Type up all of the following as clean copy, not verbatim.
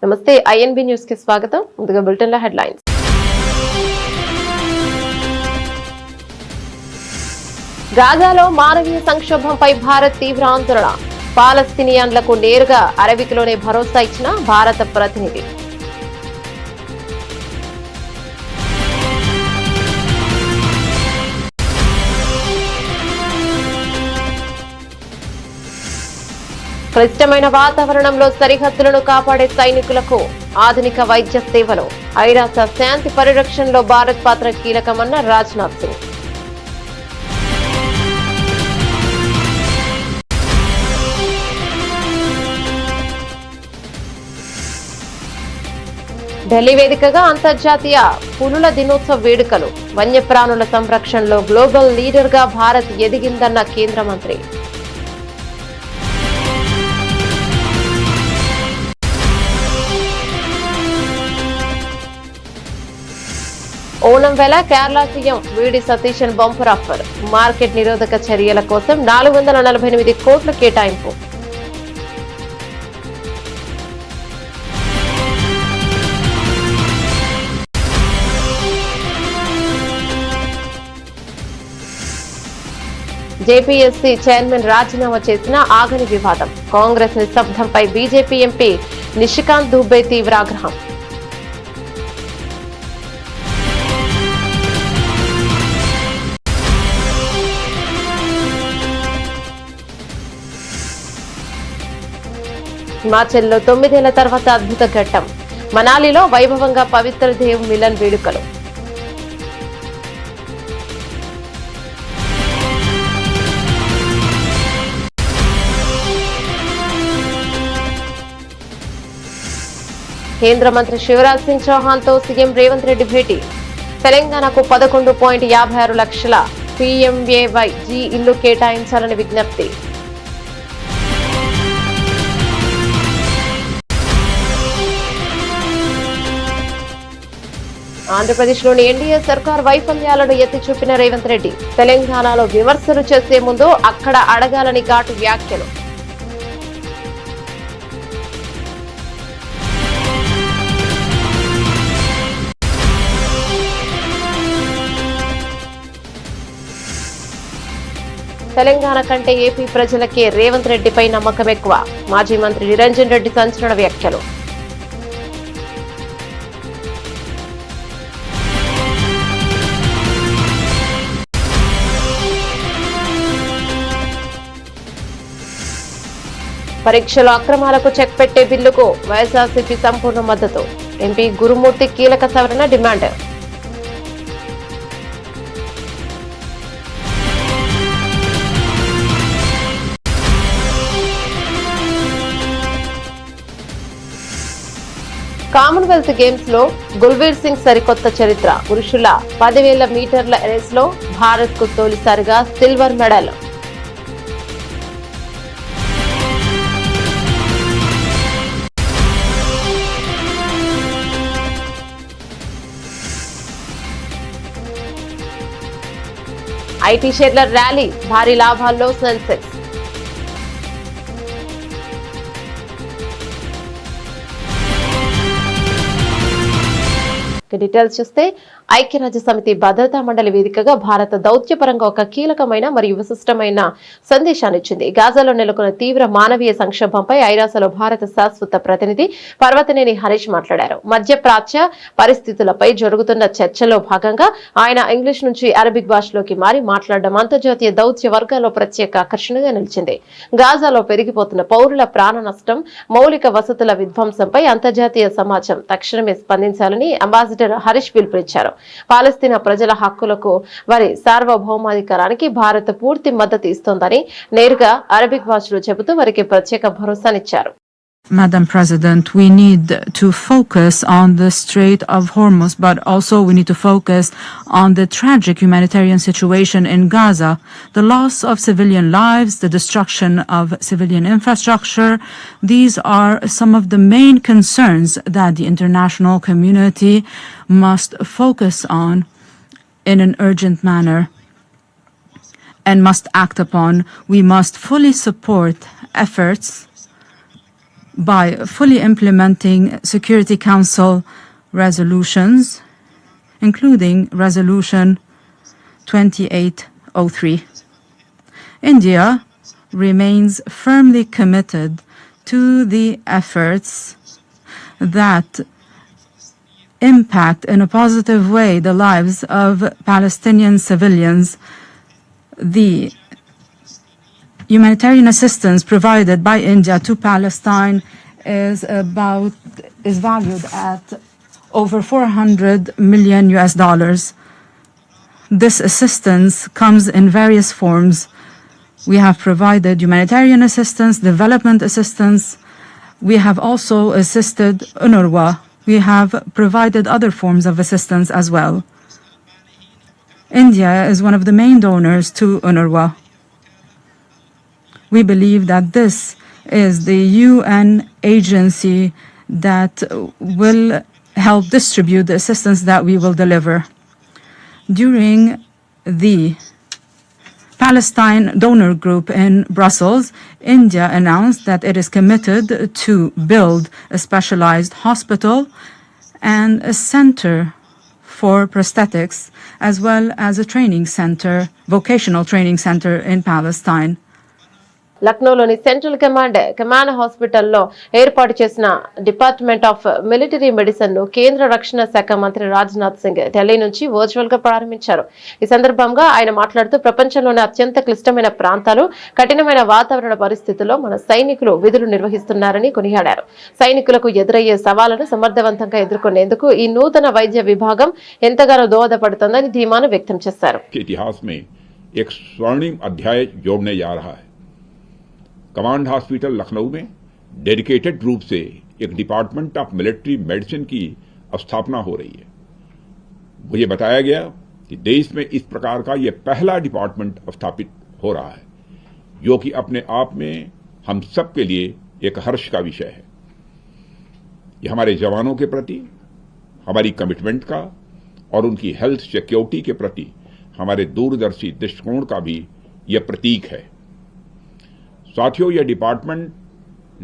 నమస్తే INB news కి స్వాగతం. ముందుగా బులెటిన్ లో హెడ్లైన్స్. గాజాలో మానవీయ సంక్షోభంపై భారత్ తీవ్ర ఆందోళన. పాలస్తీనియన్లకు నేరుగా అరబిక్లోనే భరోసా ఇచ్చిన భారత ప్రతినిధి. క్లిష్టమైన వాతావరణంలో సరిహద్దులను కాపాడే సైనికులకు ఆధునిక వైద్య సేవలు. ఐరాస శాంతి పరిరక్షణలో భారత్ పాత్ర కీలకమన్న రాజ్నాథ్ సింగ్. ఢిల్లీ వేదికగా అంతర్జాతీయ పులుల దినోత్సవ వేడుకలు. వన్యప్రాణుల సంరక్షణలో గ్లోబల్ లీడర్ గా భారత్ ఎదిగిందన్న కేంద్ర మంత్రి. ఓణం వేళ కేరళ సీఎం వీడి సతీశన్ బంపర్ ఆఫర్. మార్కెట్ నిరోధక చర్యల కోసం 448 కోట్ల కేటాయింపు. జేపీఎస్సీ చైర్మన్ రాజీనామా చేసిన ఆగని వివాదం. కాంగ్రెస్ నిశ్శబ్దంపై బీజేపీ ఎంపీ నిషికాంత్ దుబే తీవ్ర ఆగ్రహం. హిమాచల్లో 9 ఏళ్ల తర్వాత అద్భుత ఘట్టం. మనాలిలో వైభవంగా పవిత్ర దేవ్ మిలన్ వేడుకలు. కేంద్ర మంత్రి శివరాజ్ సింగ్ చౌహాన్ తో సీఎం రేవంత్ రెడ్డి భేటీ. తెలంగాణకు 11.56 లక్షల పీఎంఏవైజీ ఇల్లు కేటాయించాలని విజ్ఞప్తి. ఆంధ్రప్రదేశ్లోని ఎన్డీఏ సర్కార్ వైఫల్యాలను ఎత్తి చూపిన రేవంత్ రెడ్డి. తెలంగాణలో విమర్శలు చేసే ముందు అక్కడ అడగాలని ఘాటు వ్యాఖ్యలు. తెలంగాణ కంటే ఏపీ ప్రజలకే రేవంత్ రెడ్డిపై నమ్మకం ఎక్కువ. మాజీ మంత్రి నిరంజన్ రెడ్డి సంచలన వ్యాఖ్యలు. పరీక్షల అక్రమాలకు చెక్ పెట్టే బిల్లుకు వైఎస్ఆర్సీపీ సంపూర్ణ మద్దతు. ఎంపీ గురుమూర్తి కీలక సవరణ డిమాండ్. కామన్వెల్త్ గేమ్స్ లో గుల్వీర్ సింగ్ సరికొత్త చరిత్ర. పురుషుల 10,000 మీటర్ల రేస్ లో భారత్ కు తొలిసారిగా సిల్వర్ మెడల్. ఐటీ షేర్ల ర్యాలీ. భారీ లాభాల్లో సెన్సెక్స్. డీటెయిల్స్ చూస్తే ఐక్యరాజ్య సమితి భద్రతా మండలి వేదికగా భారత దౌత్యపరంగా ఒక కీలకమైన మరియు విశిష్టమైన సందేశాన్ని ఇచ్చింది. గాజాలో నెలకొన్న తీవ్ర మానవీయ సంక్షోభంపై ఐరాసలో భారత శాశ్వత ప్రతినిధి పర్వతనేని హరీష్ మాట్లాడారు. మధ్యప్రాచ్య పరిస్థితులపై జరుగుతున్న చర్చలో భాగంగా ఆయన ఇంగ్లీష్ నుంచి అరబిక్ భాషలోకి మారి మాట్లాడడం అంతర్జాతీయ దౌత్య వర్గాల్లో ప్రత్యేక ఆకర్షణగా నిలిచింది. గాజాలో పెరిగిపోతున్న పౌరుల ప్రాణ నష్టం, మౌలిక వసతుల విధ్వంసంపై అంతర్జాతీయ సమాజం తక్షణమే స్పందించాలని అంబాసిడర్ హరీష్ పిలుపునిచ్చారు. పాలస్తీనా ప్రజల హక్కులకు, వారి సార్వభౌమాధికారానికి భారత్ పూర్తి మద్దతు ఇస్తోందని నేరుగా అరబిక్ భాషలో చెబుతూ వారికి ప్రత్యేక భరోసానిచ్చారు. Madam President, we need to focus on the Strait of Hormuz, but also we need to focus on the tragic humanitarian situation in Gaza, the loss of civilian lives, the destruction of civilian infrastructure. These are some of the main concerns that the international community must focus on in an urgent manner and must act upon. We must fully support efforts by fully implementing Security Council resolutions, including Resolution 2803. India remains firmly committed to the efforts that impact in a positive way the lives of Palestinian civilians. The humanitarian assistance provided by India to Palestine is valued at over $400 million. This assistance comes in various forms. We have provided humanitarian assistance, development assistance. We have also assisted UNRWA. We have provided other forms of assistance as well. India is one of the main donors to UNRWA. We believe that this is the UN agency that will help distribute the assistance that we will deliver. During the Palestine Donor Group in Brussels, India announced that it is committed to build a specialized hospital and a center for prosthetics, as well as a training center, vocational training center in Palestine. లక్నోలోని central command హాస్పిటల్లో ఏర్పాటు చేసిన department of military medicine ను కేంద్ర రక్షణ శాఖ మంత్రి రాజ్నాథ్ సింగ్ ఢిల్లీ నుంచి వర్చువల్ గా ప్రారంభించారు. ఈ సందర్భంగా ఆయన మాట్లాడుతూ ప్రపంచంలోని అత్యంత క్లిష్టమైన ప్రాంతాలు, కఠినమైన వాతావరణ పరిస్థితుల్లో మన సైనికులు విధులు నిర్వహిస్తున్నారని కొనియాడారు. సైనికులకు ఎదురయ్యే సవాళ్లను సమర్థవంతంగా ఎదుర్కొనేందుకు ఈ నూతన వైద్య విభాగం ఎంతగానో దోహదపడుతుందని ధీమాను వ్యక్తం చేశారు. कमांड हॉस्पिटल लखनऊ में डेडिकेटेड रूप से एक डिपार्टमेंट ऑफ मिलिट्री मेडिसिन की स्थापना हो रही है. मुझे बताया गया कि देश में इस प्रकार का यह पहला डिपार्टमेंट स्थापित हो रहा है, जो कि अपने आप में हम सब के लिए एक हर्ष का विषय है. यह हमारे जवानों के प्रति हमारी कमिटमेंट का और उनकी हेल्थ सिक्योरिटी के प्रति हमारे दूरदर्शी दृष्टिकोण का भी यह प्रतीक है. साथियों, यह डिपार्टमेंट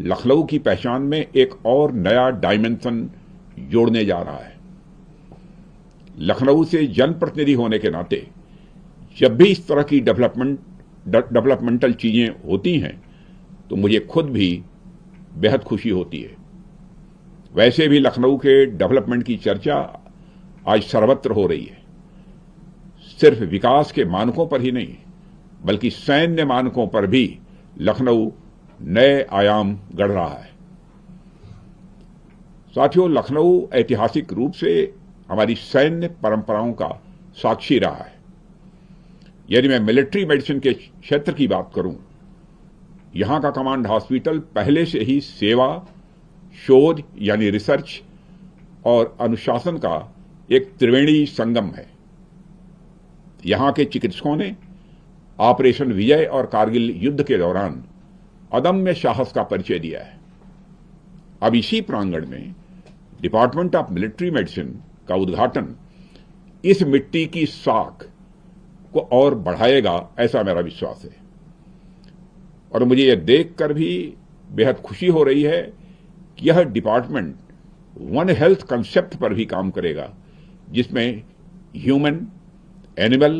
लखनऊ की पहचान में एक और नया डायमेंशन जोड़ने जा रहा है. लखनऊ से जनप्रतिनिधि होने के नाते जब भी इस तरह की डेवलपमेंटल चीजें होती हैं तो मुझे खुद भी बेहद खुशी होती है. वैसे भी लखनऊ के डेवलपमेंट की चर्चा आज सर्वत्र हो रही है. सिर्फ विकास के मानकों पर ही नहीं, बल्कि सैन्य मानकों पर भी लखनऊ नए आयाम गढ़ रहा है. साथियों, लखनऊ ऐतिहासिक रूप से हमारी सैन्य परंपराओं का साक्षी रहा है. यदि मैं मिलिट्री मेडिसिन के क्षेत्र की बात करूं, यहां का कमांड हॉस्पिटल पहले से ही सेवा, शोध यानी रिसर्च और अनुशासन का एक त्रिवेणी संगम है. यहां के चिकित्सकों ने ऑपरेशन विजय और कारगिल युद्ध के दौरान अदम्य साहस का परिचय दिया है. अब इसी प्रांगण में डिपार्टमेंट ऑफ मिलिट्री मेडिसिन का उद्घाटन इस मिट्टी की साख को और बढ़ाएगा, ऐसा मेरा विश्वास है. और मुझे यह देखकर भी बेहद खुशी हो रही है कि यह डिपार्टमेंट वन हेल्थ कंसेप्ट पर भी काम करेगा, जिसमें ह्यूमन, एनिमल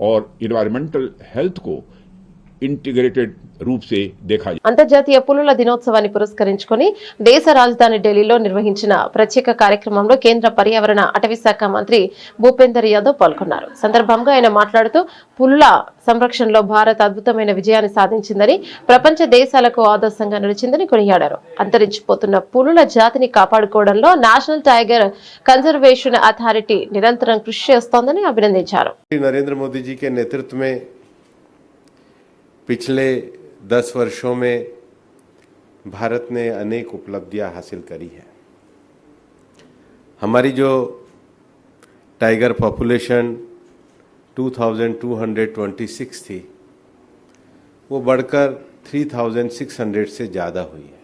और इन्वायरमेंटल हेल्थ को ఇంటిగ్రేటెడ్ రూప్ సే देखा जाए. అంతర్జాతీయ పులుల దినోత్సవాన్ని పురస్కరించుకొని దేశ రాజధాని ఢిల్లీలో నిర్వహించిన ప్రత్యేక కార్యక్రమంలో కేంద్ర పర్యావరణ అటవీ శాఖ మంత్రి భూపేందర్ యాదవ్ పాల్గొన్నారు. సందర్భంగా ఆయన మాట్లాడుతూ పులుల సంరక్షణలో భారత్ అద్భుతమైన విజయాన్ని సాధించిందని, ప్రపంచ దేశాలకు ఆదర్శంగా నిలిచిందని కొనియాడారు. అంతరించిపోతున్న పులుల జాతిని కాపాడుకోవడంలో నేషనల్ టైగర్ కన్జర్వేషన్ అథారిటీ నిరంతరం కృషి చేస్తోందని అభినందించారు. नरेंद्र मोदी जी के नेतृत्व में पिछले 10 वर्षों में भारत ने अनेक उपलब्धियां हासिल करी है. हमारी जो टाइगर पॉपुलेशन 2226 थी, वो बढ़कर 3600 से ज़्यादा हुई है.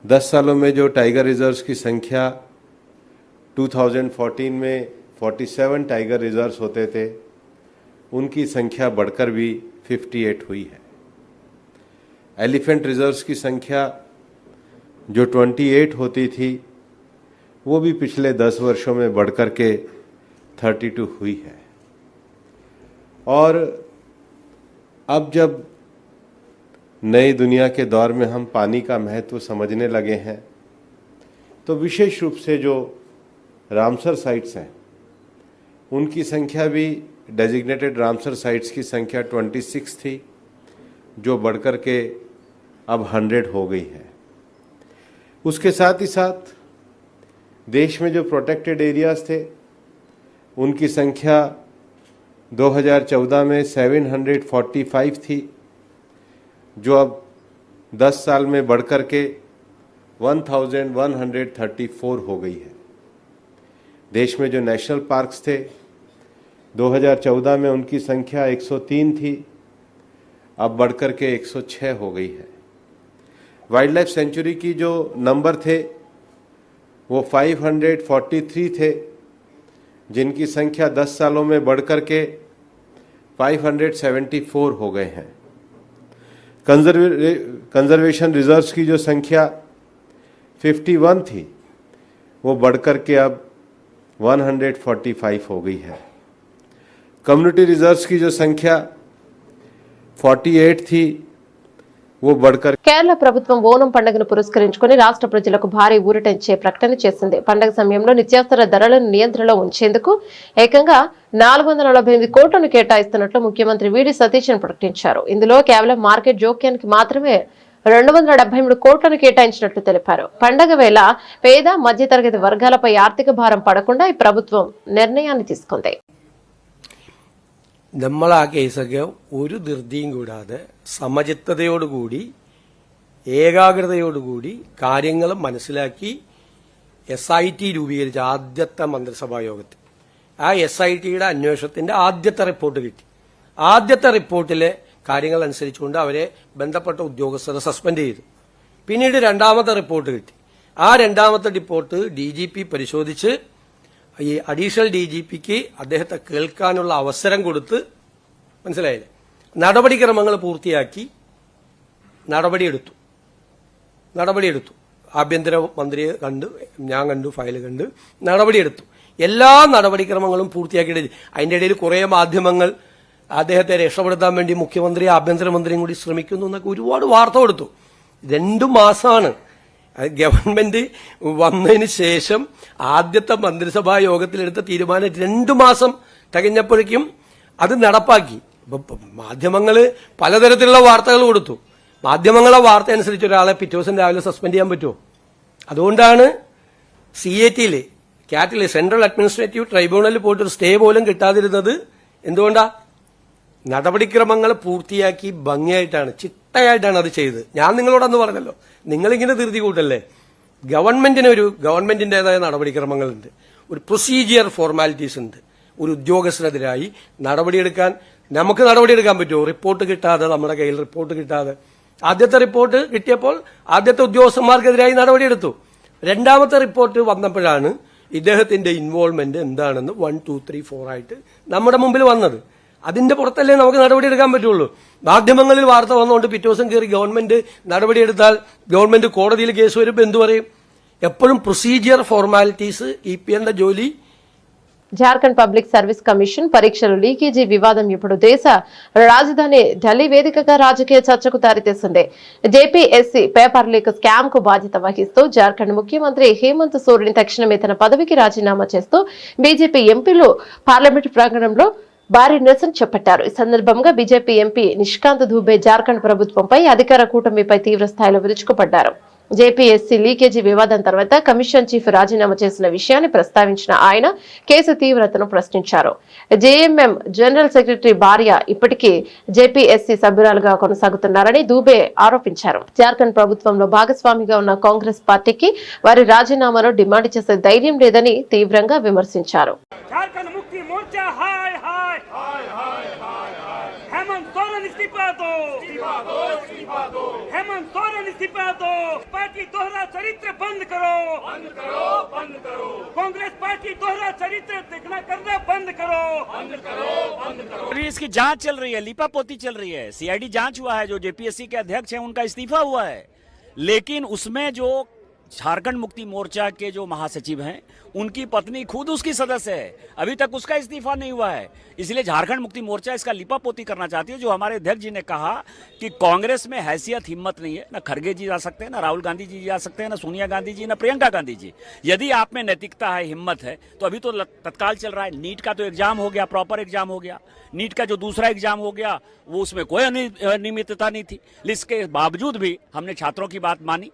10 सालों में जो टाइगर रिजर्व्स की संख्या 2014 में 47 टाइगर रिजर्व्स होते थे, उनकी संख्या बढ़कर भी 58 हुई है. एलिफेंट रिजर्व्स की संख्या जो 28 होती थी वो भी पिछले 10 वर्षों में बढ़कर के 32 हुई है। और अब जब नई दुनिया के दौर में हम पानी का महत्व समझने लगे हैं तो विशेष रूप से जो रामसर साइट्स हैं उनकी संख्या भी डेजिग्नेटेड रामसर साइट्स की संख्या 26 थी जो बढ़कर के अब 100 हो गई है। उसके साथ ही साथ देश में जो प्रोटेक्टेड एरियाज थे उनकी संख्या 2014 में 745 थी जो अब 10 साल में बढ़कर के 1134 हो गई है। देश में जो नेशनल पार्क्स थे 2014 में उनकी संख्या 103 थी, अब बढ़कर के 106 हो गई है। वाइल्ड लाइफ सेंचुरी की जो नंबर थे वो 543 थे, जिनकी संख्या 10 सालों में बढ़कर के 574 हो गए हैं। कंजर्वेशन रिजर्व्स की जो संख्या 51 थी वो बढ़कर के अब 145 हो गई है। कम्युनिटी रिजर्व्स की जो संख्या 48 थी वो बढ़कर కేరళ ప్రభుత్వం ఓనం పండుగను పురస్కరించుకుని రాష్ట్ర ప్రజలకు భారీ ఊరటించే ప్రకటన చేసింది. పండుగ సమయంలో నిత్యావసర ధరలను నియంత్రణలో ఉంచేందుకు ఏకంగా 448 కోట్లను కేటాయిస్తున్నట్లు ముఖ్యమంత్రి వీడి సతీశన్ ప్రకటించారు. ఇందులో కేవలం మార్కెట్ జోక్యానికి మాత్రమే 273 కోట్లను కేటాయించినట్లు తెలిపారు. పండుగ వేళ పేద మధ్యతరగతి వర్గాలపై ఆర్థిక భారం పడకుండా ఈ ప్రభుత్వం నిర్ణయాన్ని తీసుకుంది. നമ്മൾ ആ കേസൊക്കെ ഒരു ധൃതിയും കൂടാതെ സമചിത്തതയോടുകൂടി ഏകാഗ്രതയോടുകൂടി കാര്യങ്ങൾ മനസ്സിലാക്കി SIT രൂപീകരിച്ച ആദ്യത്തെ മന്ത്രിസഭാ യോഗത്തിൽ ആ SITയുടെ അന്വേഷണത്തിന്റെ ആദ്യത്തെ റിപ്പോർട്ട് കിട്ടി. ആദ്യത്തെ റിപ്പോർട്ടിലെ കാര്യങ്ങൾ അനുസരിച്ചുകൊണ്ട് അവരെ ബന്ധപ്പെട്ട ഉദ്യോഗസ്ഥരെ സസ്പെൻഡ് ചെയ്തു. പിന്നീട് രണ്ടാമത്തെ റിപ്പോർട്ട് കിട്ടി. ആ രണ്ടാമത്തെ റിപ്പോർട്ട് DGP പരിശോധിച്ച് ഈ അഡീഷണൽ DGPക്ക് അദ്ദേഹത്തെ കേൾക്കാനുള്ള അവസരം കൊടുത്ത്, മനസ്സിലായില്ലേ, നടപടിക്രമങ്ങൾ പൂർത്തിയാക്കി നടപടിയെടുത്തു. ആഭ്യന്തര മന്ത്രിയെ കണ്ട്, ഞാൻ കണ്ടു, ഫയൽ കണ്ട് നടപടിയെടുത്തു. എല്ലാ നടപടിക്രമങ്ങളും പൂർത്തിയാക്കിയിട്ട് അതിന്റെ ഇടയിൽ കുറെ മാധ്യമങ്ങൾ അദ്ദേഹത്തെ രക്ഷപ്പെടുത്താൻ വേണ്ടി മുഖ്യമന്ത്രി ആഭ്യന്തരമന്ത്രിയും കൂടി ശ്രമിക്കുന്നു എന്നൊക്കെ ഒരുപാട് വാർത്ത കൊടുത്തു. 2 മാസമാണ് ഗവൺമെന്റ് വന്നതിന് ശേഷം ആദ്യത്തെ മന്ത്രിസഭാ യോഗത്തിലെടുത്ത തീരുമാനം 2 മാസം തികഞ്ഞപ്പോഴേക്കും അത് നടപ്പാക്കി. മാധ്യമങ്ങള് പലതരത്തിലുള്ള വാർത്തകൾ കൊടുത്തു. മാധ്യമങ്ങളെ വാർത്ത അനുസരിച്ച് ഒരാളെ പിറ്റേ ദിവസം രാവിലെ സസ്പെൻഡ് ചെയ്യാൻ പറ്റുമോ? അതുകൊണ്ടാണ് CATയില് ക്യാറ്റിലെ സെൻട്രൽ അഡ്മിനിസ്ട്രേറ്റീവ് ട്രൈബ്യൂണലിൽ പോയിട്ടൊരു സ്റ്റേ പോലും കിട്ടാതിരുന്നത് എന്തുകൊണ്ടാ? നടപടിക്രമങ്ങൾ പൂർത്തിയാക്കി ഭംഗിയായിട്ടാണ്, ചിട്ടയായിട്ടാണ് അത് ചെയ്തത്. ഞാൻ നിങ്ങളോടന്ന് പറഞ്ഞല്ലോ, നിങ്ങളിങ്ങനെ ധൃതി കൂട്ടല്ലേ. ഗവൺമെന്റിന്റേതായ നടപടിക്രമങ്ങളുണ്ട്, ഒരു പ്രൊസീജിയർ ഫോർമാലിറ്റീസ് ഉണ്ട്. ഒരു ഉദ്യോഗസ്ഥനെതിരായി നമുക്ക് നടപടിയെടുക്കാൻ പറ്റുമോ? റിപ്പോർട്ട് കിട്ടാതെ, നമ്മുടെ കയ്യിൽ റിപ്പോർട്ട് കിട്ടാതെ. ആദ്യത്തെ റിപ്പോർട്ട് കിട്ടിയപ്പോൾ ആദ്യത്തെ ഉദ്യോഗസ്ഥന്മാർക്കെതിരായി നടപടിയെടുത്തു. രണ്ടാമത്തെ റിപ്പോർട്ട് വന്നപ്പോഴാണ് ഇദ്ദേഹത്തിന്റെ ഇൻവോൾവ്മെന്റ് എന്താണെന്ന് 1, 2, 3, 4 ആയിട്ട് നമ്മുടെ മുമ്പിൽ വന്നത്. അതിന്റെ പുറത്തല്ലേ നമുക്ക് നടപടിയെടുക്കാൻ പറ്റുള്ളൂ. മാധ്യമങ്ങളിൽ വാർത്ത വന്നുകൊണ്ട് പിറ്റേ ദിവസം കയറി ഗവൺമെന്റ് നടപടിയെടുത്താൽ ഗവൺമെന്റ് കോടതിയിൽ കേസ് വരുമ്പോൾ എന്തു പറയും? എപ്പോഴും ప్రొసీజియర్ ఫార్మాలిటీస్ ఈపీఎన్ జోలి. జార్ఖండ్ పబ్లిక్ సర్వీస్ కమిషన్ పరీక్షల లీకేజీ వివాదం ఇప్పుడు దేశ రాజధాని ఢిల్లీ వేదికగా రాజకీయ చర్చకు దారితీసింది. జేపీఎస్సీ పేపర్ లీక్ స్కామ్ కు బాధ్యత వహిస్తూ జార్ఖండ్ ముఖ్యమంత్రి హేమంత్ సోరెన్ తక్షణమే తన పదవికి రాజీనామా చేస్తూ బీజేపీ ఎంపీలు పార్లమెంటు ప్రాంగణంలో భారీ నిరసన చేపట్టారు. ఈ సందర్భంగా బీజేపీ ఎంపీ నిష్కాంత్ దుబే జార్ఖండ్ ప్రభుత్వంపై అధికార కూటమిపై తీవ్ర స్థాయిలో విరుచుకుపడ్డారు. జేపీఎస్సీ లీకేజీ వివాదం తర్వాత కమిషన్ చీఫ్ రాజీనామా చేసిన విషయాన్ని ప్రస్తావించిన ఆయన కేసు తీవ్రతను ప్రశ్నించారు. జేఎంఎం జనరల్ సెక్రటరీ భార్య ఇప్పటికీ జేపీఎస్సీ సభ్యురాలుగా కొనసాగుతున్నారని దూబే ఆరోపించారు. జార్ఖండ్ ప్రభుత్వంలో భాగస్వామిగా ఉన్న కాంగ్రెస్ పార్టీకి వారి రాజీనామాను డిమాండ్ చేసే ధైర్యం లేదని తీవ్రంగా విమర్శించారు. हेमंत सोरेन इस्तीफा दो, हेमंत सोरेन इस्तीफा दो। पार्टी दोहरा चरित्र बंद करो, बंद करो, बंद करो। कांग्रेस पार्टी दोहरा चरित्र दिखना करना बंद करो, बंद करो, बंद करो। अभी इसकी जांच चल रही है, लीपापोती चल रही है, सीआईडी जांच हुआ है, जो जेपीएससी के अध्यक्ष हैं उनका इस्तीफा हुआ है, लेकिन उसमें जो झारखंड मुक्ति मोर्चा के जो महासचिव हैं उनकी पत्नी खुद उसकी सदस्य है, अभी तक उसका इस्तीफा नहीं हुआ है। इसलिए झारखंड मुक्ति मोर्चा इसका लिपापोती करना चाहती है। जो हमारे अध्यक्ष जी ने कहा कि कांग्रेस में हैसियत हिम्मत नहीं है, ना खड़गे जी जा सकते हैं, ना राहुल गांधी जी जा सकते हैं, ना सोनिया गांधी जी, ना प्रियंका गांधी जी। यदि आप में नैतिकता है, हिम्मत है, तो अभी तो तत्काल चल रहा है। नीट का तो एग्जाम हो गया, प्रॉपर एग्जाम हो गया। नीट का जो दूसरा एग्जाम हो गया वो उसमें कोई अनियमितता नहीं थी, इसके बावजूद भी हमने छात्रों की बात मानी।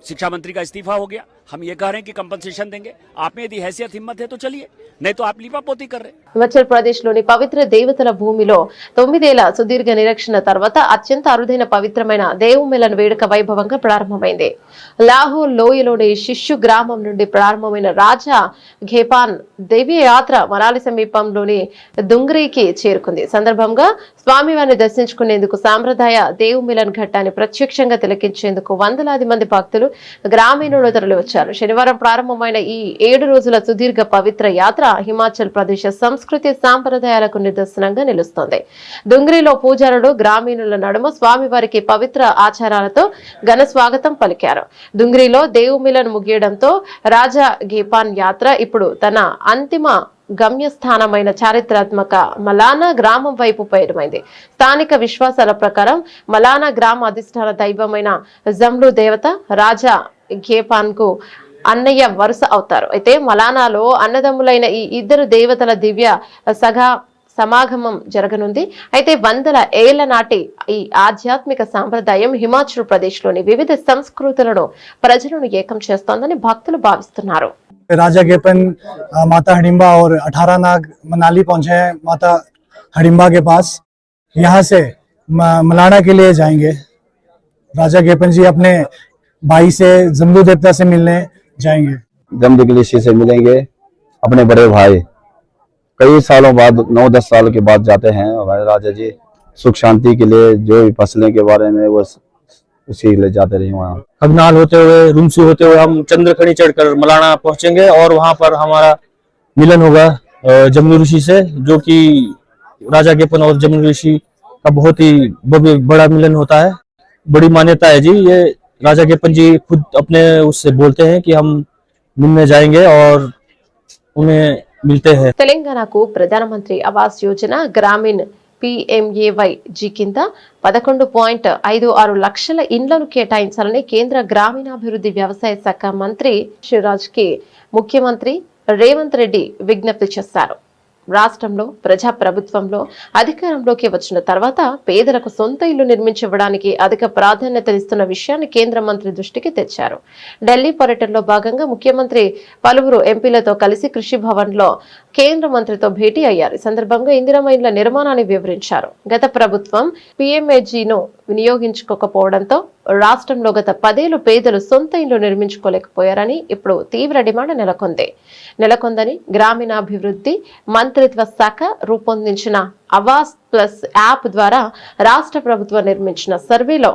शिक्षा मंत्री का इस्तीफा हो गया, हम ये कह रहे हैं कि कंपनसेशन देंगे। आप में यदि हैसियत हिम्मत है तो चलिए, नहीं तो आप लीपापोती कर रहे हैं। హిమాచల్ ప్రదేశ్ లోని పవిత్ర దేవతల భూమిలో 9 ఏళ్ల సుదీర్ఘ నిరీక్షణ తర్వాత అత్యంత అరుదైన పవిత్రమైన దేవుమిలన్ వేడుక వైభవంగా ప్రారంభమైంది. లాహోల్ లోయలోని శిష్యు గ్రామం నుండి ప్రారంభమైన రాజా ఘేపాన్ దివ్య యాత్ర మనాలి సమీపంలోని దుంగ్రీకి చేరుకుంది. సందర్భంగా స్వామివారిని దర్శించుకునేందుకు సాంప్రదాయ దేవుమిలన్ ఘట్టాన్ని ప్రత్యక్షంగా తిలకించేందుకు వందలాది మంది భక్తులు గ్రామీణులు తరలివచ్చారు. శనివారం ప్రారంభమైన ఈ 7 రోజుల సుదీర్ఘ పవిత్ర యాత్ర హిమాచల్ ప్రదేశ్ సంస్కృతి సాంప్రదాయాలకు నిదర్శనంగా నిలుస్తోంది. దుంగ్రీలో పూజారులు గ్రామీణుల నడుమ స్వామివారికి పవిత్ర ఆచారాలతో ఘన స్వాగతం పలికారు. దుంగ్రీలో దేవుమిలన్ ముగియడంతో రాజా ఘేపాన్ యాత్ర ఇప్పుడు తన అంతిమ గమ్యస్థానమైన చారిత్రాత్మక మలానా గ్రామం వైపు పయనమైంది. స్థానిక విశ్వాసాల ప్రకారం మలానా గ్రామ అధిష్టాన దైవమైన జమ్లు దేవత రాజా ఘేపాన్ కు అన్నయ్య వరుస అవుతారు. అయితే మలానాలో అన్నదమ్ములైన ఈ ఇద్దరు దేవతల దివ్య సమాగమం జరగనుంది. అయితే వందల ఏళ్ల నాటి ఈ ఆధ్యాత్మిక సాంప్రదాయం హిమాచల్ ప్రదేశ్ లోని వివిధ సంస్కృతులను ప్రజలను ఏకం చేస్తోందని భక్తులు భావిస్తున్నారు. राजा घेपन माता हडिम्बा और 18 नाग मनाली पहुंचे हैं माता हडिम्बा के पास। यहाँ से मलाना के लिए जाएंगे। राजा घेपन जी अपने भाई से जम्बू देवता से मिलने जाएंगे। जम्बू ऋषि से मिलेंगे, अपने बड़े भाई। कई सालों बाद 9-10 साल के बाद जाते हैं हमारे राजा जी सुख शांति के लिए, जो भी फसलें के बारे में वो उसी के लिए जाते रहे। वहाँ खगनाल होते हुए रुमसी होते हुए हम चंद्रखनी चढ़कर मलाना पहुंचेंगे और वहां पर हमारा मिलन होगा जम्बू ऋषि से, जो कि राजा घेपन और जम्बू ऋषि का बहुत ही बड़ा मिलन होता है। बड़ी मान्यता है जी। ये राजा घेपन जी खुद अपने उससे बोलते हैं कि हम मिलने जाएंगे और उन्हें मिलते हैं। తెలంగాణకు ప్రధానమంత్రి ఆవాస్ యోజన గ్రామీణ PMAY-G కింద 11.56 లక్షల ఇండ్లను కేటాయించాలని కేంద్ర గ్రామీణాభివృద్ధి వ్యవసాయ శాఖ మంత్రి శివరాజ్ కి ముఖ్యమంత్రి రేవంత్ రెడ్డి విజ్ఞప్తి చేశారు. రాష్ట్రంలో ప్రజాప్రభుత్వంలో అధికారంలోకి వచ్చిన తర్వాత పేదలకు సొంత ఇల్లు నిర్మించివ్వడానికి అధిక ప్రాధాన్యతనిస్తున్న విషయాన్ని కేంద్ర మంత్రి దృష్టికి తెచ్చారు. ఢిల్లీ పర్యటనలో భాగంగా ముఖ్యమంత్రి పలువురు ఎంపీలతో కలిసి కృషి భవన్ లో కేంద్ర మంత్రితో భేటీ అయ్యారు. ఈ సందర్భంగా ఇందిరమ్మ ఇండ్ల నిర్మాణాన్ని వివరించారు. గత ప్రభుత్వం PMAY-Gను వినియోగించుకోకపోవడంతో రాష్ట్రంలో గత 10 ఏళ్లు పేదలు సొంత ఇల్లు నిర్మించుకోలేకపోయారని ఇప్పుడు తీవ్ర డిమాండ్ నెలకొందని గ్రామీణాభివృద్ధి మంత్రిత్వ శాఖ రూపొందించిన ఆవాస్ ప్లస్ యాప్ ద్వారా రాష్ట్ర ప్రభుత్వం నిర్మించిన సర్వేలో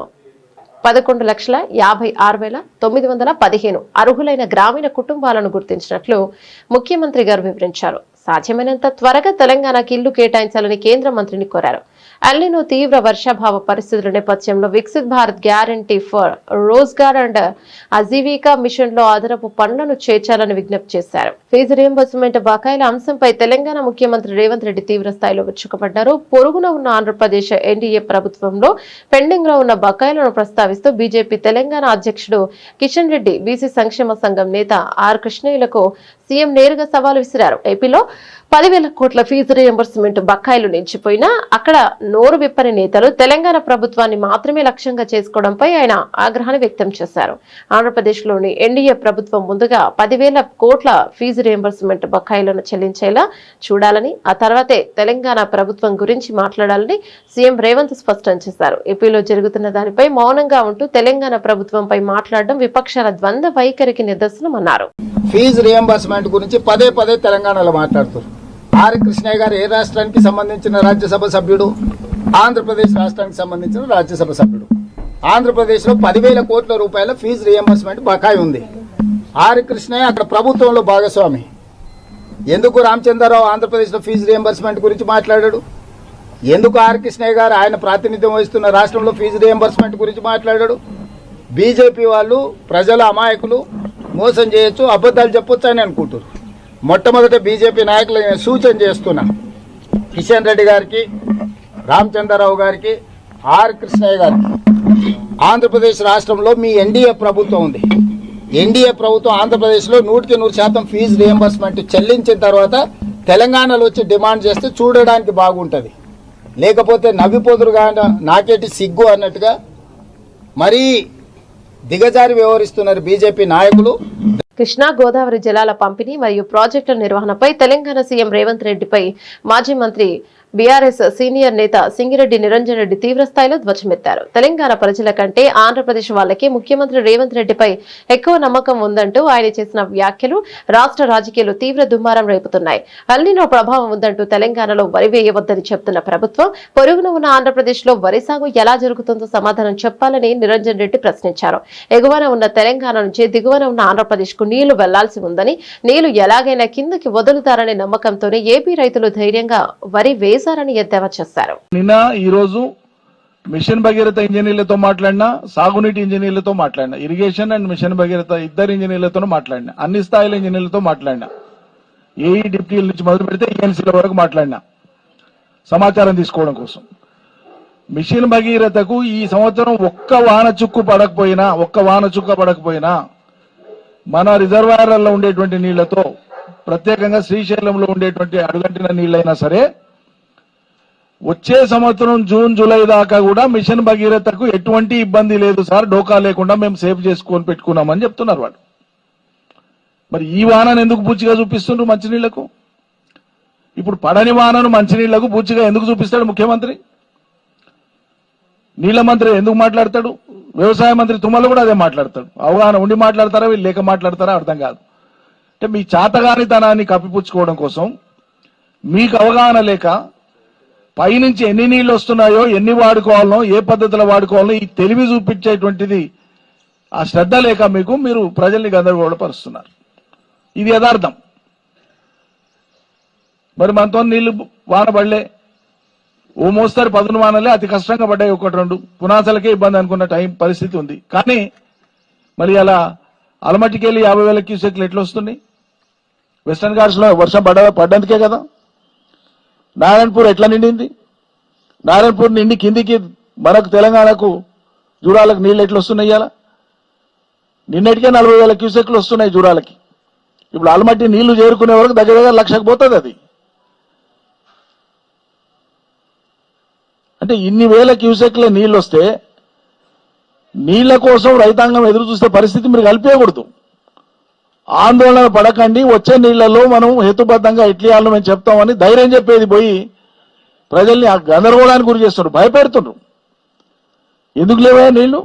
11,56,915 అర్హులైన గ్రామీణ కుటుంబాలను గుర్తించినట్లు ముఖ్యమంత్రి గారు వివరించారు. సాధ్యమైనంత త్వరగా తెలంగాణకి ఇల్లు కేటాయించాలని కేంద్ర మంత్రిని కోరారు. అల్లినో తీవ్ర వర్షాభావ పరిస్థితుల నేపథ్యంలో Viksit Bharat guarantee for Rozgar and Ajeevika mission లో అదనపు పనులను చేర్చాలని విజ్ఞప్తి చేశారు. ఫీజు రియంబర్స్మెంట్ బకాయిల అంశంపై తెలంగాణ ముఖ్యమంత్రి రేవంత్ రెడ్డి తీవ్ర స్థాయిలో విరుచుకుపడ్డారు. పొరుగున ఉన్న ఆంధ్రప్రదేశ్ ఎన్డీఏ ప్రభుత్వంలో పెండింగ్ లో ఉన్న బకాయిలను ప్రస్తావిస్తూ బీజేపీ తెలంగాణ అధ్యక్షుడు కిషన్ రెడ్డి, బీసీ సంక్షేమ సంఘం నేత ఆర్ కృష్ణయ్యలకు సీఎం నేరుగా సవాల్ విసిరారు. ఏపీలో 10,000 కోట్ల ఫీజు రియంబర్స్మెంట్ బకాయిలు నిలిచిపోయినా అక్కడ నోరు విప్పని నేతలు తెలంగాణ ప్రభుత్వాన్ని మాత్రమే లక్ష్యంగా చేసుకోవడంపై ఆయన ఆగ్రహాన్ని వ్యక్తం చేశారు. ఆంధ్రప్రదేశ్ లోని ఎన్డీఏ ప్రభుత్వం ముందుగా 10,000 కోట్ల ఫీజు రియంబర్స్మెంట్ బకాయిలను చెల్లించేలా చూడాలని, ఆ తర్వాతే తెలంగాణ ప్రభుత్వం గురించి మాట్లాడాలని సీఎం రేవంత్ స్పష్టం చేశారు. ఏపీలో జరుగుతున్న దానిపై మౌనంగా ఉంటూ తెలంగాణ ప్రభుత్వంపై మాట్లాడడం విపక్షాల ద్వంద్వ వైఖరికి నిదర్శనం అన్నారు. ఫీజు రియంబర్స్మెంట్ గురించి పదే తెలంగాణలో మాట్లాడుతారు. ఆర్ కృష్ణయ్య గారు ఏ రాష్ట్రానికి సంబంధించిన రాజ్యసభ సభ్యుడు? ఆంధ్రప్రదేశ్ రాష్ట్రానికి సంబంధించిన రాజ్యసభ సభ్యుడు. ఆంధ్రప్రదేశ్లో 10,000 కోట్ల రూపాయల ఫీజు రియంబర్స్మెంట్ బకాయి ఉంది. ఆర్ కృష్ణయ్య అక్కడ ప్రభుత్వంలో భాగస్వామి. ఎందుకు రామచంద్రరావు ఆంధ్రప్రదేశ్లో ఫీజు రియంబర్స్మెంట్ గురించి మాట్లాడాడు? ఎందుకు ఆర్ కృష్ణయ్య గారు ఆయన ప్రాతినిధ్యం వహిస్తున్న రాష్ట్రంలో ఫీజు రియంబర్స్మెంట్ గురించి మాట్లాడాడు? బీజేపీ వాళ్ళు ప్రజల అమాయకులు, మోసం చేయొచ్చు, అబద్ధాలు చెప్పొచ్చు అని అనుకుంటారు. మొట్టమొదట బీజేపీ నాయకులు సూచన చేస్తున్నా, కిషన్ రెడ్డి గారికి, రామచంద్రరావు గారికి, ఆర్ కృష్ణయ్య గారికి, ఆంధ్రప్రదేశ్ రాష్ట్రంలో మీ ఎన్డీఏ ప్రభుత్వం ఉంది. ఎన్డీఏ ప్రభుత్వం ఆంధ్రప్రదేశ్లో 100% ఫీజు రియంబర్స్మెంట్ చెల్లించిన తర్వాత తెలంగాణలో వచ్చి డిమాండ్ చేస్తే చూడడానికి బాగుంటుంది. లేకపోతే నవ్విపోదురుగా నాకేటి సిగ్గు అన్నట్టుగా మరీ దిగజారి వ్యవహరిస్తున్నారు బీజేపీ నాయకులు. కృష్ణా గోదావరి జలాల పంపిణీ మరియు ప్రాజెక్టుల నిర్వహణపై తెలంగాణ సీఎం రేవంత్ రెడ్డిపై మాజీ మంత్రి బీఆర్ఎస్ సీనియర్ నేత సింగిరెడ్డి నిరంజన్ రెడ్డి తీవ్రస్థాయిలో ధ్వజమెత్తారు. తెలంగాణ ప్రజల కంటే ఆంధ్రప్రదేశ్ వాళ్ళకే ముఖ్యమంత్రి రేవంత్ రెడ్డిపై ఎక్కువ నమ్మకం ఉందంటూ ఆయన చేసిన వ్యాఖ్యలు రాష్ట్ర రాజకీయాలు తీవ్ర దుమారం రేపుతున్నాయి. ఎల్నినో ప్రభావం ఉందంటూ తెలంగాణలో వరి వేయవద్దని చెప్తున్న ప్రభుత్వం పొరుగున ఉన్న ఆంధ్రప్రదేశ్ లో వరి సాగు ఎలా జరుగుతుందో సమాధానం చెప్పాలని నిరంజన్ రెడ్డి ప్రశ్నించారు. ఎగువన ఉన్న తెలంగాణ నుంచి దిగువన ఉన్న ఆంధ్రప్రదేశ్ కు నీళ్లు వెళ్లాల్సి ఉందని, నీళ్లు ఎలాగైనా కిందకి వదులుతారనే నమ్మకంతోనే ఏపీ రైతులు ధైర్యంగా వరి వేశారని ఎద్దేవా చేశారు. నిన్న ఈ రోజు మిషన్ భగీరథ ఇంజనీర్లతో మాట్లాడినా, సాగునీటి ఇంజనీర్లతో మాట్లాడినా, ఇరిగేషన్ అండ్ మిషన్ భగీరథ ఇద్దరు ఇంజనీర్లతో మాట్లాడినా, అన్ని స్థాయిల ఇంజనీర్లతో మాట్లాడినా, ఏఈ డిప్టీల నుంచి మొదలు పెడితే ఈఎన్సీల వరకు మాట్లాడినా సమాచారం తీసుకోవడం కోసం. మిషన్ భగీరథకు ఈ సంవత్సరం ఒక్క వాన చుక్క పడకపోయినా మన రిజర్వాయర్లలో ఉండేటువంటి నీళ్లతో, ప్రత్యేకంగా శ్రీశైలంలో ఉండేటువంటి అడుగంటిన నీళ్లైనా సరే వచ్చే సంవత్సరం జూన్ జూలై దాకా కూడా మిషన్ భగీరథకు ఎటువంటి ఇబ్బంది లేదు సార్, డోకా లేకుండా మేము సేవ్ చేసుకొని పెట్టుకున్నామని చెప్తున్నారు వాళ్ళు. మరి ఈ వానను ఎందుకు పూచిగా చూపిస్తుండ్రు మంచినీళ్లకు? ఇప్పుడు పడని వానను మంచినీళ్లకు పూచిగా ఎందుకు చూపిస్తాడు ముఖ్యమంత్రి? నీళ్ల మంత్రి ఎందుకు మాట్లాడతాడు? వ్యవసాయ మంత్రి తుమ్మల కూడా అదే మాట్లాడతాడు. అవగాహన ఉండి మాట్లాడతారా, వీళ్ళు లేక మాట్లాడతారా అర్థం కాదు. అంటే మీ చాతగానితనాన్ని కప్పిపుచ్చుకోవడం కోసం, మీకు అవగాహన లేక పైనుంచి ఎన్ని నీళ్లు వస్తున్నాయో, ఎన్ని వాడుకోవాలనో, ఏ పద్ధతిలో వాడుకోవాలనో ఈ తెలివి చూపించేటువంటిది ఆ శ్రద్ధ లేక మీరు ప్రజల్ని గందరగోళపరుస్తున్నారు. ఇది యథార్థం. మరి మనతో నీళ్లు వాన పడలే, ఓ మోస్తారు పదును వానలే అతి కష్టంగా పడ్డాయి, 1-2 పునాసలకే ఇబ్బంది అనుకున్న పరిస్థితి ఉంది. కానీ మరి అలా అలమట్టికెళ్ళి 50,000 క్యూసెక్లు ఎట్లా వస్తున్నాయి? వెస్టర్న్ ఘాట్స్ లో వర్షం పడ్డందుకే కదా. నారాయణపూర్ ఎట్లా నిండింది? నారాయణపూర్ నిండి కిందికి మనకు తెలంగాణకు జూరాలకు నీళ్లు ఎట్లా వస్తున్నాయి? ఇవాళ నిన్నటికే 40,000 క్యూసెక్లు వస్తున్నాయి జూరాలకి. ఇప్పుడు అలమట్టి నీళ్లు చేరుకునే వరకు దగ్గర 1,00,000కు పోతుంది అది. అంటే ఇన్ని వేల క్యూసెక్ల నీళ్లు వస్తే నీళ్ల కోసం రైతాంగం ఎదురు చూస్తే పరిస్థితి మీరు కల్పించకూడదు. ఆందోళన పడకండి, వచ్చే నీళ్లలో మనం హేతుబద్ధంగా ఎట్లియాలను మేము చెప్తామని ధైర్యం చెప్పేది పోయి ప్రజల్ని ఆ గందరగోళానికి గురి చేస్తున్నారు, భయపెడుతున్నారు. ఎందుకు లేవా నీళ్లు?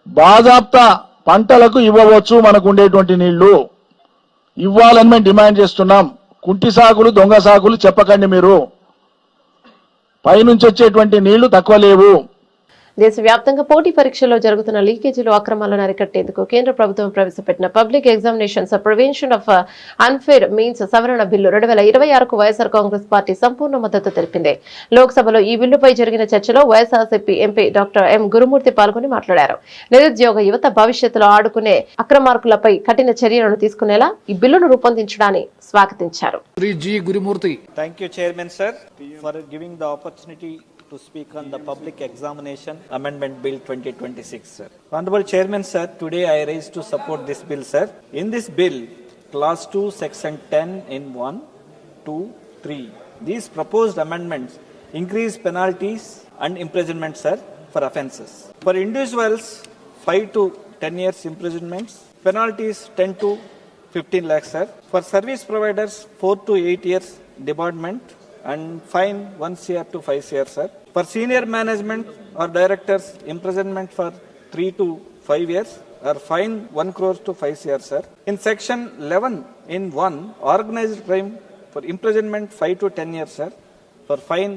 బాజాప్తా పంటలకు ఇవ్వవచ్చు మనకు ఉండేటువంటి నీళ్లు, ఇవ్వాలని మేము డిమాండ్ చేస్తున్నాం. కుంటి సాగులు, దొంగ సాగులు చెప్పకండి. మీరు పైనుంచి వచ్చేటువంటి నీళ్లు తక్కువ లేవు. దేశవ్యాప్తంగా పోటీ పరీక్షల్లో జరుగుతున్న లీకేజీలు, అక్రమాలను అరికట్టేందుకు కేంద్ర ప్రభుత్వం ప్రవేశపెట్టిన public examinations prevention of unfair means సవరణ బిల్లు 2026కు వైఎస్ఆర్ కాంగ్రెస్ పార్టీ సంపూర్ణ మద్దతు తెలిపింది. లోక్సభలో ఈ బిల్లుపై జరిగిన చర్చలో వైఎస్ఆర్సీపీ ఎంపీ డాక్టర్ ఎం గురుమూర్తి పాల్గొని మాట్లాడారు. నిరుద్యోగ యువత భవిష్యత్తులో ఆడుకునే అక్రమార్కులపై కఠిన చర్యలను తీసుకునేలా ఈ బిల్లును రూపొందించడాన్ని స్వాగతించారు. Thank you, Chairman sir, for giving the opportunity to speak on the Public Examination Amendment Bill 2026, sir. Honorable Chairman sir, today I raise to support this bill, sir. In this bill, Clause 2, Section 10 in 1, 2, 3. These proposed amendments increase penalties and imprisonment, sir, for offences. For individuals, 5 to 10 years imprisonments, penalties 10 to 15 lakhs, sir. For service providers, 4 to 8 years debarment and fine 1 crore to 5 crore, sir. For senior management or directors, imprisonment for 3 to 5 years or fine 1 crore to 5 crore, sir. In section 11 in 1, organized crime, for imprisonment 5 to 10 years, sir. For fine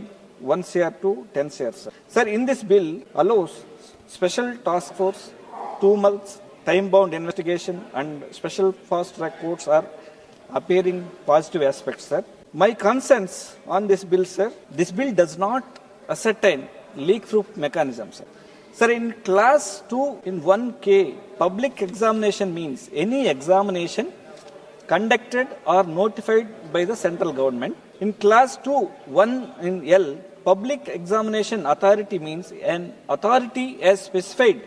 1 crore to 10 crore, sir. Sir, in this bill allows special task force, 2 months time-bound investigation and special fast-track courts are appearing positive aspects, sir. My concerns on this bill, sir, this bill does not ascertain leak-proof mechanism, sir. Sir, in class 2 in 1K, public examination means any examination conducted or notified by the central government. In class 2, 1 in L, public examination authority means an authority as specified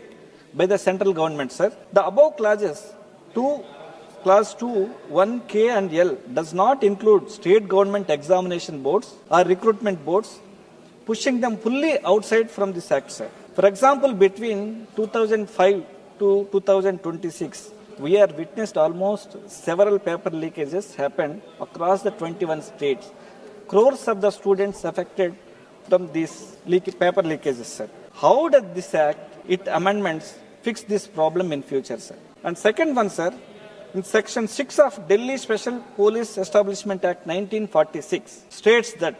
by the central government, sir. The above clauses, class 2, 1K and L does not include state government examination boards or recruitment boards, pushing them fully outside from this act, sir. For example, between 2005 to 2026, we have witnessed almost several paper leakages happened across the 21 states. Crores of the students affected from these paper leakages, sir. How does this act, its amendments, fix this problem in future, sir? And second one, sir, in section 6 of Delhi Special Police Establishment Act 1946 states that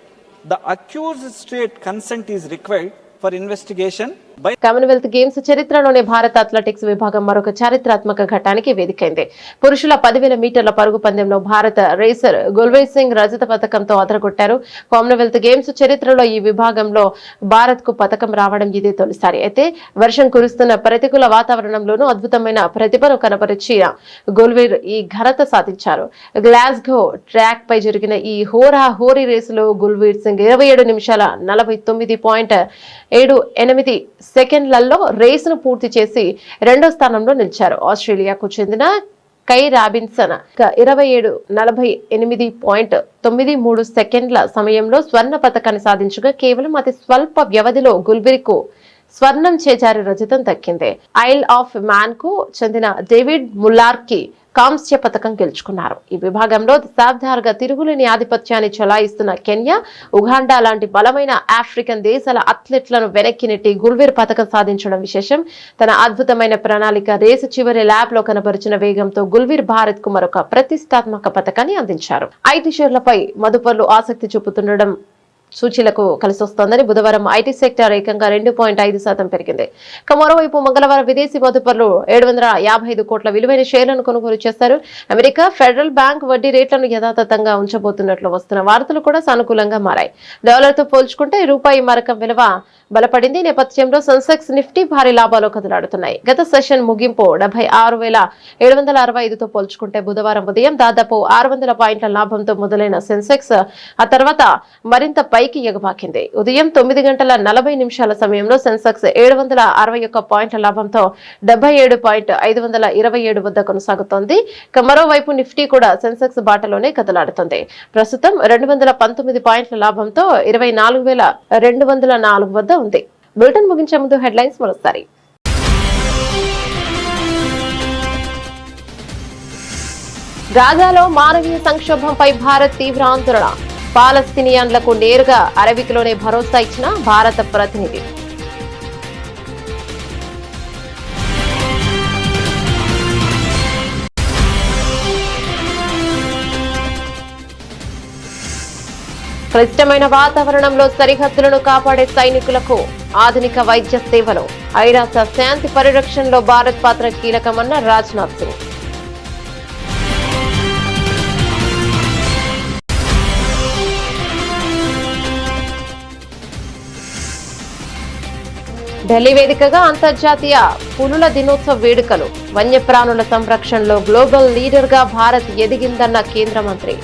the accused state consent is required for investigation by Commonwealth games చరిత్రలోనే భారత athletics విభాగం మరొక చారిత్రాత్మక ఘట్టానికి వేదికైంది. పురుషుల 10,000 మీటర్ల పరుగు పందెంలో భారత రేసర్ గుల్వీర్ సింగ్ రజత పతకంతో అదరగొట్టారు. కామన్వెల్త్ గేమ్స్ చరిత్రలో ఈ విభాగంలో భారత్ కు పతకం రావడం ఇదే తొలిసారి. అయితే వర్షం కురుస్తున్న ప్రతికూల వాతావరణంలోనూ అద్భుతమైన ప్రతిభను కనబరిచిన గుల్వీర్ ఈ ఘనత సాధించారు. గ్లాస్గో ట్రాక్ పై జరిగిన ఈ హోరీ రేసులో గుల్వీర్ సింగ్ 27 నిమిషాల 49.78 సెకండ్లలో రేసును పూర్తి చేసి 2వ స్థానంలో నిలిచారు. ఆస్ట్రేలియాకు చెందిన కై రాబిన్సన్ 27:48.93 సెకండ్ల సమయంలో స్వర్ణ పతకాన్ని సాధించగా కేవలం అతి స్వల్ప వ్యవధిలో గుల్బీర్ కు స్వర్ణం చేజారి రజతం దక్కింది. ఐల్ ఆఫ్ మ్యాన్ కు చెందిన డేవిడ్ ముల్లార్కి కాంస్య పతకం గెలుచుకున్నారు. ఈ విభాగంలో దశాబ్దాలుగా తిరుగులేని ఆధిపత్యాన్ని చెలాయిస్తున్న కెన్యా, ఉగాండా లాంటి బలమైన ఆఫ్రికన్ దేశాల అథ్లెట్లను వెనక్కి నెట్టి గుల్వీర్ పతకం సాధించడం విశేషం. తన అద్భుతమైన ప్రణాళిక, రేసు చివరి ల్యాబ్ లో కనబరిచిన వేగంతో గుల్వీర్ భారత్ కు మరొక ప్రతిష్టాత్మక పతకాన్ని అందించారు. ఐటీ షేర్లపై మదుపర్లు ఆసక్తి చూపుతుండడం సూచీలకు కలిసొస్తోందని బుధవారం ఐటీ సెక్టర్ ఏకంగా 2.5% పెరిగింది. మరోవైపు మంగళవారం విదేశీ మదుపర్లు 755 కోట్ల విలువైన షేర్లను కొనుగోలు చేశారు. అమెరికా ఫెడరల్ బ్యాంక్ వడ్డీ రేట్లను యథాతథంగా ఉంచబోతున్నట్లు వస్తున్న వార్తలు కూడా సానుకూలంగా మారాయి. డాలర్తో పోల్చుకుంటే రూపాయి మారకం విలువ బలపడింది. నేపథ్యంలో సెన్సెక్స్, నిఫ్టీ భారీ లాభాలు కదలాడుతున్నాయి. గత సెషన్ ముగింపు 76,765తో పోల్చుకుంటే బుధవారం ఉదయం దాదాపు 600 పాయింట్ల లాభంతో మొదలైన సెన్సెక్స్ ఆ తర్వాత మరింత పైకి ఎగబాకింది. ఉదయం 9:40 సమయంలో సెన్సెక్స్ 761 పాయింట్ల లాభంతో 77,527 వద్ద కొనసాగుతోంది. మరోవైపు నిఫ్టీ కూడా సెన్సెక్స్ బాటలోనే కదలాడుతుంది. ప్రస్తుతం 219 పాయింట్ల లాభంతో 24,204 వద్ద ఉంది. బులెటిన్ ముగించే ముందు హెడ్లైన్స్ మరోసారి. గాజాలో మానవీయ సంక్షోభంపై భారత్ తీవ్ర ఆందోళన. పాలస్తీనియన్లకు నేరుగా అరబిక్లోనే భరోసా ఇచ్చిన భారత ప్రతినిధి. క్లిష్టమైన వాతావరణంలో సరిహద్దులను కాపాడే సైనికులకు ఆధునిక వైద్య సేవలు. ఐరాస శాంతి పరిరక్షణలో భారత్ పాత్ర కీలకమన్న రాజ్నాథ్ సింగ్. ఢిల్లీ వేదికగా అంతర్జాతీయ పులుల దినోత్సవ వేడుకలు. వన్యప్రాణుల సంరక్షణలో గ్లోబల్ లీడర్ గా భారత్ ఎదిగిందన్న కేంద్ర మంత్రి.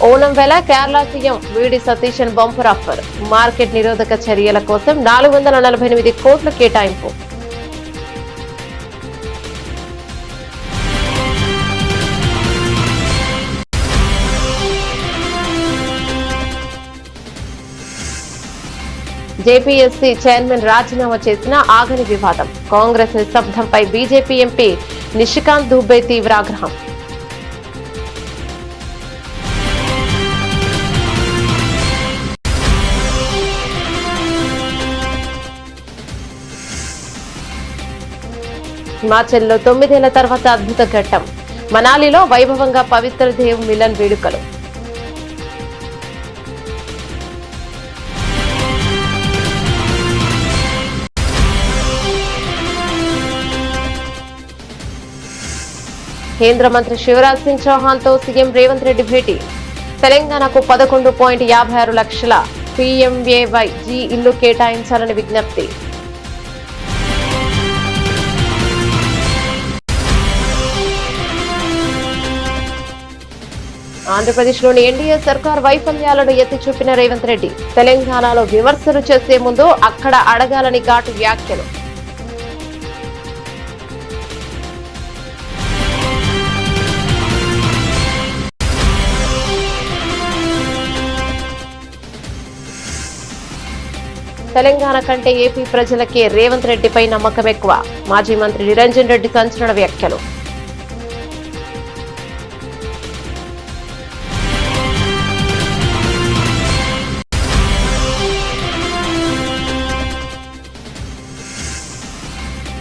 ఓణం వేళ కేరళ సీఎం వీడి సతీశన్ బంపర్ ఆఫర్. మార్కెట్ నిరోధక చర్యల కోసం 448 కోట్ల కేటాయింపు. జేపీఎస్సీ చైర్మన్ రాజీనామా చేసిన ఆగని వివాదం. కాంగ్రెస్ నిశ్శబ్దంపై బీజేపీ ఎంపీ నిషికాంత్ దుబే తీవ్ర ఆగ్రహం. హిమాచల్లో 9 ఏళ్ల తర్వాత అద్భుత ఘట్టం. మనాలిలో వైభవంగా పవిత్ర దేవ్ మిలన్ వేడుకలు. కేంద్ర మంత్రి శివరాజ్ సింగ్ చౌహాన్ తో సీఎం రేవంత్ రెడ్డి భేటీ. తెలంగాణకు 11.56 లక్షల PMAY-G ఇల్లు కేటాయించాలని విజ్ఞప్తి. ఆంధ్రప్రదేశ్లోని ఎన్డీఏ సర్కార్ వైఫల్యాలను ఎత్తి చూపిన రేవంత్ రెడ్డి. తెలంగాణలో విమర్శలు చేసే ముందు అక్కడ అడగాలని ఘాటు వ్యాఖ్యలు. తెలంగాణ కంటే ఏపీ ప్రజలకే రేవంత్ రెడ్డిపై నమ్మకం ఎక్కువ. మాజీ మంత్రి నిరంజన్ రెడ్డి సంచలన వ్యాఖ్యలు.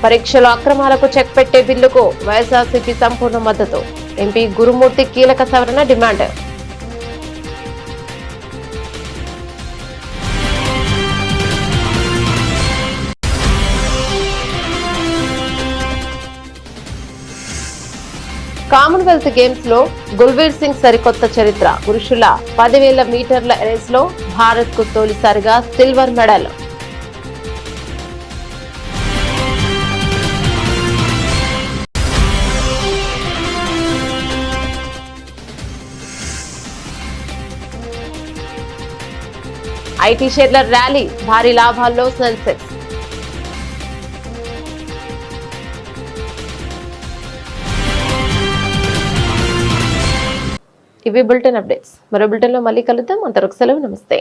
పరీక్షల అక్రమాలకు చెక్ పెట్టే బిల్లుకు వైఎస్ఆర్సీపీ సంపూర్ణ మద్దతు. ఎంపీ గురుమూర్తి కీలక సవరణ డిమాండ్. కామన్వెల్త్ గేమ్స్ లో గుల్వీర్ సింగ్ సరికొత్త చరిత్ర. పురుషుల 10,000 మీటర్ల రేస్ లో భారత్ కు తొలిసారిగా సిల్వర్ మెడల్. ఐటీ షేర్ల ర్యాలీ, భారీ లాభాల్లో సెన్సెక్స్. ఇవి బులెటిన్ అప్డేట్స్. మరో బులెటిన్ లో మళ్ళీ కలుద్దాం. అంతవరకు సెలవు. నమస్తే.